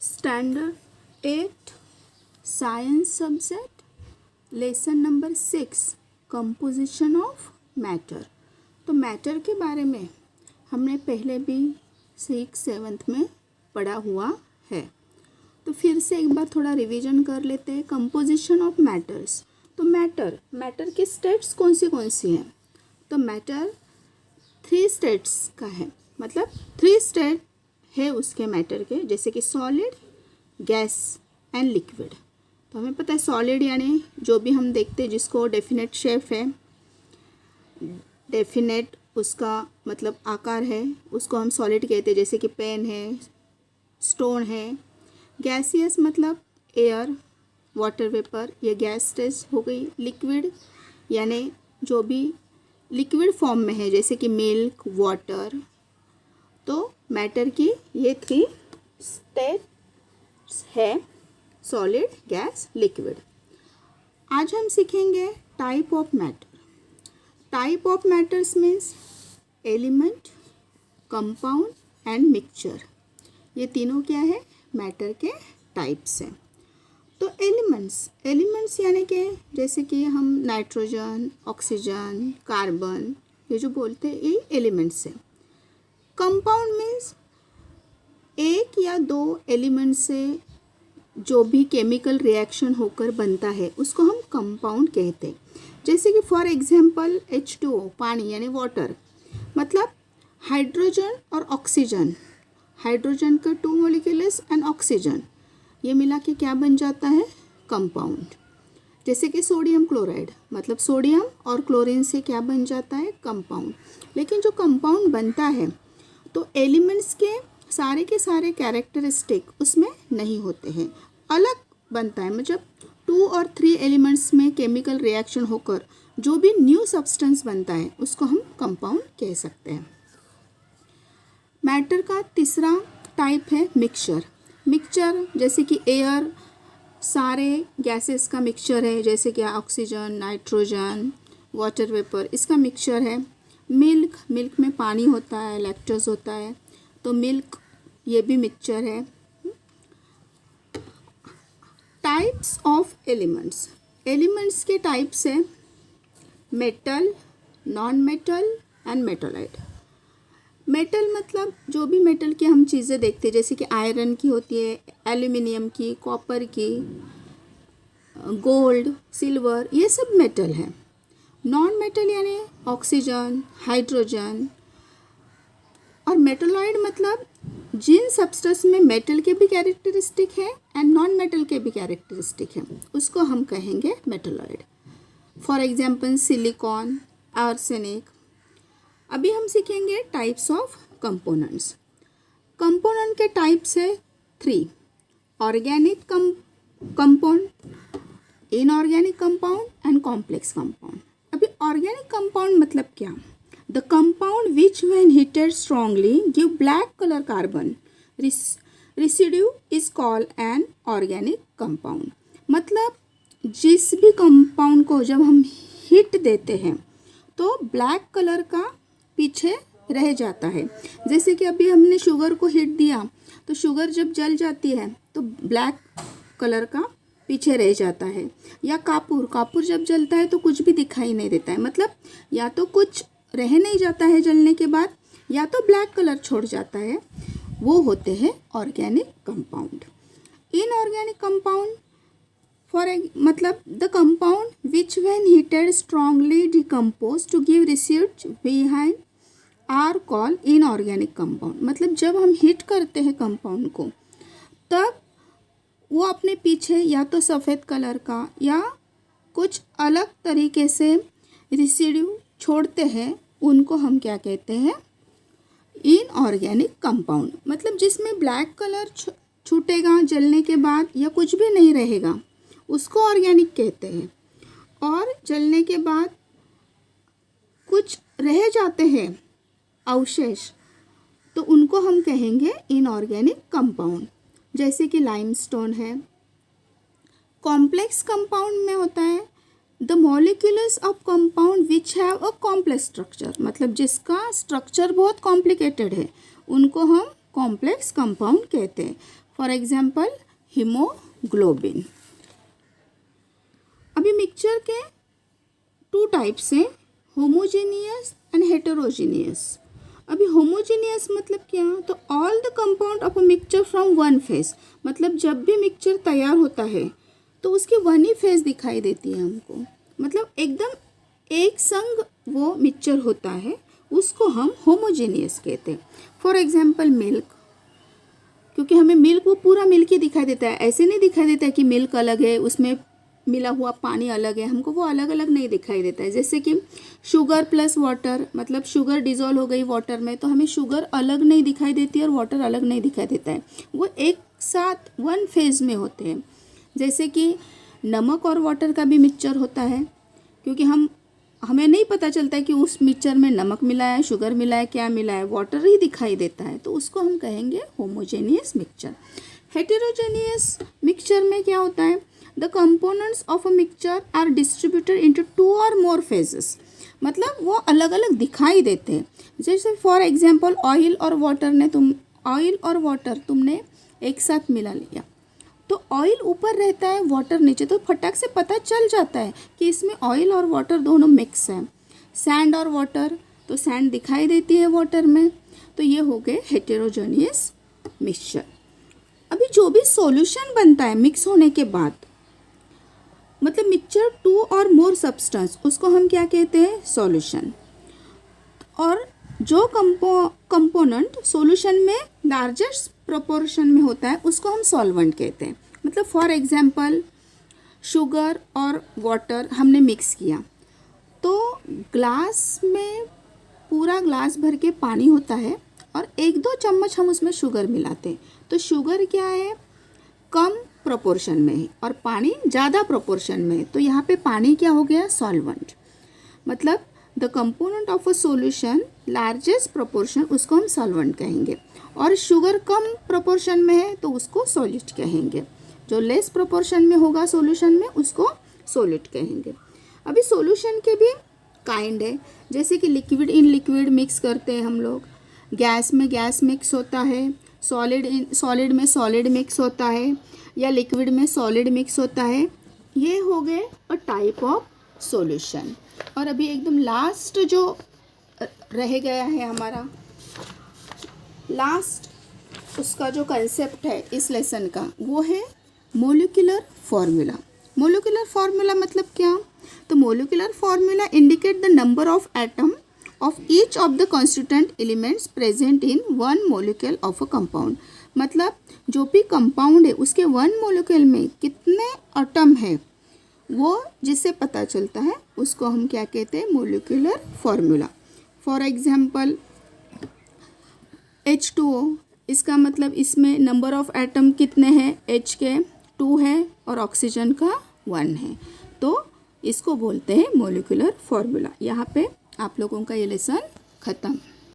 Standard 8 science subject lesson number 6 composition of matter. तो matter के बारे में हमने पहले भी 6-7 में पढ़ा हुआ है, तो फिर से एक बार थोड़ा रिवीजन कर लेते हैं। कंपोजिशन ऑफ मैटर्स, तो मैटर की स्टेट्स कौन सी हैं? तो मैटर 3 स्टेट्स का है, मतलब 3 स्टेट है उसके मैटर के, जैसे कि सॉलिड, गैस एंड लिक्विड। तो हमें पता है सॉलिड यानी जो भी हम देखते हैं जिसको डेफिनेट शेप है, डेफिनेट उसका मतलब आकार है, उसको हम सॉलिड कहते हैं, जैसे कि पेन है, स्टोन है। गैसियस मतलब एयर, वाटर वेपर, ये गैस स्टेज हो गई। लिक्विड यानी जो भी लिक्विड फॉर्म में है, जैसे कि मिल्क, वाटर। तो मैटर की ये 3 स्टेट्स है, सॉलिड, गैस, लिक्विड। आज हम सीखेंगे type of matter. Type of matters means element, compound and mixture. ये तीनों क्या है? मैटर के टाइप्स हैं। तो एलिमेंट्स यानी कि जैसे कि हम नाइट्रोजन, ऑक्सीजन, कार्बन, ये जो बोलते हैं ये एलिमेंट्स हैं। कंपाउंड मीन्स एक या 2 एलिमेंट से जो भी केमिकल रिएक्शन होकर बनता है उसको हम कंपाउंड कहते हैं। जैसे कि फॉर एग्जांपल H2O पानी यानी वाटर, मतलब हाइड्रोजन और ऑक्सीजन, हाइड्रोजन का 2 मॉलिक्यूल्स एंड ऑक्सीजन, ये मिला के क्या बन जाता है? कंपाउंड। जैसे कि सोडियम क्लोराइड, मतलब सोडियम और क्लोरीन से क्या बन जाता है? कंपाउंड। लेकिन जो कंपाउंड बनता है तो एलिमेंट्स के सारे कैरेक्टरिस्टिक उसमें नहीं होते हैं, अलग बनता है। मतलब 2 और 3 एलिमेंट्स में केमिकल रिएक्शन होकर जो भी न्यू सब्सटेंस बनता है उसको हम कंपाउंड कह सकते हैं। मैटर का तीसरा टाइप है मिक्सचर, जैसे कि एयर सारे गैसेस का मिक्सचर है, जैसे कि ऑक्सीजन, नाइट्रोजन, वाटर वेपर, इसका मिक्सचर है। मिल्क में पानी होता है, लैक्टोज होता है, तो मिल्क ये भी मिक्सचर है। टाइप्स ऑफ एलिमेंट्स के टाइप्स है metal, non metal and मेटोलाइट। Metal मतलब जो भी मेटल की हम चीज़ें देखते हैं, जैसे कि आयरन की होती है, एल्यूमिनियम की, कॉपर की, गोल्ड, सिल्वर, ये सब मेटल है। नॉन मेटल यानी ऑक्सीजन, हाइड्रोजन। और मेटोलॉइड मतलब जिन सब्सटेंस में मेटल के भी कैरेक्टरिस्टिक है एंड नॉन मेटल के भी कैरेक्टरिस्टिक है उसको हम कहेंगे metalloid. For example silicon, arsenic. अभी हम सीखेंगे टाइप्स ऑफ कंपोनेंट्स। कंपोनेंट के टाइप्स है 3, organic compound, inorganic compound and complex compound. अभी ऑर्गेनिक कंपाउंड मतलब क्या? The compound which when heated strongly give black colour carbon residue is called an organic compound. मतलब जिस भी कंपाउंड को जब हम हीट देते हैं तो ब्लैक कलर का पीछे रह जाता है। जैसे कि अभी हमने शुगर को हीट दिया तो शुगर जब जल जाती है तो ब्लैक कलर का पीछे रह जाता है। या कापूर जब जलता है तो कुछ भी दिखाई नहीं देता है, मतलब या तो कुछ रह नहीं जाता है जलने के बाद या तो ब्लैक कलर छोड़ जाता है, वो होते हैं ऑर्गेनिक कंपाउंड। इनऑर्गेनिक कंपाउंड मतलब the compound which when heated strongly decompose to give residues behind are called inorganic compound. मतलब जब हम हीट करते हैं कंपाउंड को तब वो अपने पीछे या तो सफ़ेद कलर का या कुछ अलग तरीके से रिसीड्यू छोड़ते हैं, उनको हम क्या कहते हैं? Inorganic compound. मतलब जिसमें ब्लैक कलर छूटेगा जलने के बाद या कुछ भी नहीं रहेगा उसको ऑर्गेनिक कहते हैं, और जलने के बाद कुछ रह जाते हैं अवशेष तो उनको हम कहेंगे इनऑर्गेनिक कंपाउंड, जैसे कि लाइमस्टोन है। कॉम्प्लेक्स कंपाउंड में होता है the molecules of compound which have a complex structure, मतलब जिसका स्ट्रक्चर बहुत कॉम्प्लिकेटेड है उनको हम कॉम्प्लेक्स कंपाउंड कहते हैं। For example haemoglobin. अभी मिक्सचर के 2 टाइप्स हैं, होमोजेनियस एंड हेटेरोजेनियस। अभी होमोजेनियस मतलब क्या, तो all the compound of a mixture from one phase, मतलब जब भी मिक्सचर तैयार होता है तो उसकी वन ही फेज दिखाई देती है हमको, मतलब एकदम एक संग वो मिक्सचर होता है, उसको हम होमोजेनियस कहते हैं। फॉर एग्जाम्पल मिल्क, क्योंकि हमें मिल्क वो पूरा मिल्क ही दिखाई देता है, ऐसे नहीं दिखाई देता है कि मिल्क अलग है उसमें मिला हुआ पानी अलग है, हमको वो अलग अलग नहीं दिखाई देता है। जैसे कि शुगर प्लस वाटर, मतलब शुगर डिज़ोल्व हो गई वाटर में तो हमें शुगर अलग नहीं दिखाई देती और वाटर अलग नहीं दिखाई देता है, वो एक साथ वन फेज में होते हैं। जैसे कि नमक और वाटर का भी मिक्सचर होता है, क्योंकि हमें नहीं पता चलता है कि उस मिक्सचर में नमक मिला है, शुगर मिला है, क्या मिला है, वाटर ही दिखाई देता है, तो उसको हम कहेंगे होमोजेनियस मिक्सचर। हेटेरोजेनियस मिक्सचर में क्या होता है, the components of a mixture are distributed into 2 और मोर फेजेस, मतलब वो अलग अलग दिखाई देते हैं। जैसे फॉर एग्जांपल ऑयल और वाटर तुमने एक साथ मिला लिया, तो ऑयल ऊपर रहता है, वाटर नीचे, तो फटाक से पता चल जाता है कि इसमें ऑयल और वाटर दोनों मिक्स हैं। सैंड और वाटर, तो सैंड दिखाई देती है वाटर में, तो ये हो गए हेटेरोजेनियस मिक्सचर। अभी जो भी सॉल्यूशन बनता है मिक्स होने के बाद, मतलब मिक्सचर 2 और मोर सब्सटेंस, उसको हम क्या कहते हैं, सॉल्यूशन। और जो कंपोनेंट सॉल्यूशन में लार्जेस्ट प्रोपोर्शन में होता है उसको हम सॉल्वेंट कहते हैं। मतलब फॉर एग्जांपल शुगर और वाटर हमने मिक्स किया, तो ग्लास में पूरा ग्लास भर के पानी होता है और 1-2 चम्मच हम उसमें शुगर मिलाते हैं, तो शुगर क्या है, कम प्रोपोर्शन में है और पानी ज़्यादा प्रोपोर्शन में है, तो यहाँ पे पानी क्या हो गया, सॉल्वेंट। मतलब the component of a solution largest proportion, उसको हम सॉल्वेंट कहेंगे, और शुगर कम प्रोपोर्शन में है तो उसको सॉल्यूट कहेंगे। जो लेस प्रोपोर्शन में होगा सॉल्यूशन में उसको सॉल्यूट कहेंगे। अभी सॉल्यूशन के भी काइंड है, जैसे कि लिक्विड इन लिक्विड मिक्स करते हैं हम लोग, गैस में गैस मिक्स होता है, सॉलिड में सॉलिड मिक्स होता है, या लिक्विड में सॉलिड मिक्स होता है। ये हो गए अ टाइप ऑफ सॉल्यूशन। और अभी एकदम लास्ट जो रह गया है हमारा, लास्ट उसका जो कंसेप्ट है इस लेसन का, वो है मोलिकुलर फार्मूला। मोलिकुलर फार्मूला मतलब क्या, तो molecular formula indicate the number of atom of each of the constituent elements present in one molecule of a compound, मतलब जो भी कंपाउंड है उसके 1 मोलिक्यूल में कितने एटम है वो जिससे पता चलता है उसको हम क्या कहते हैं, molecular formula. For example H2O, इसका मतलब इसमें नंबर ऑफ एटम कितने हैं, H के 2 है और ऑक्सीजन का 1 है, तो इसको बोलते हैं मोलिकुलर फार्मूला। यहाँ पे आप लोगों का ये लेसन ख़त्म।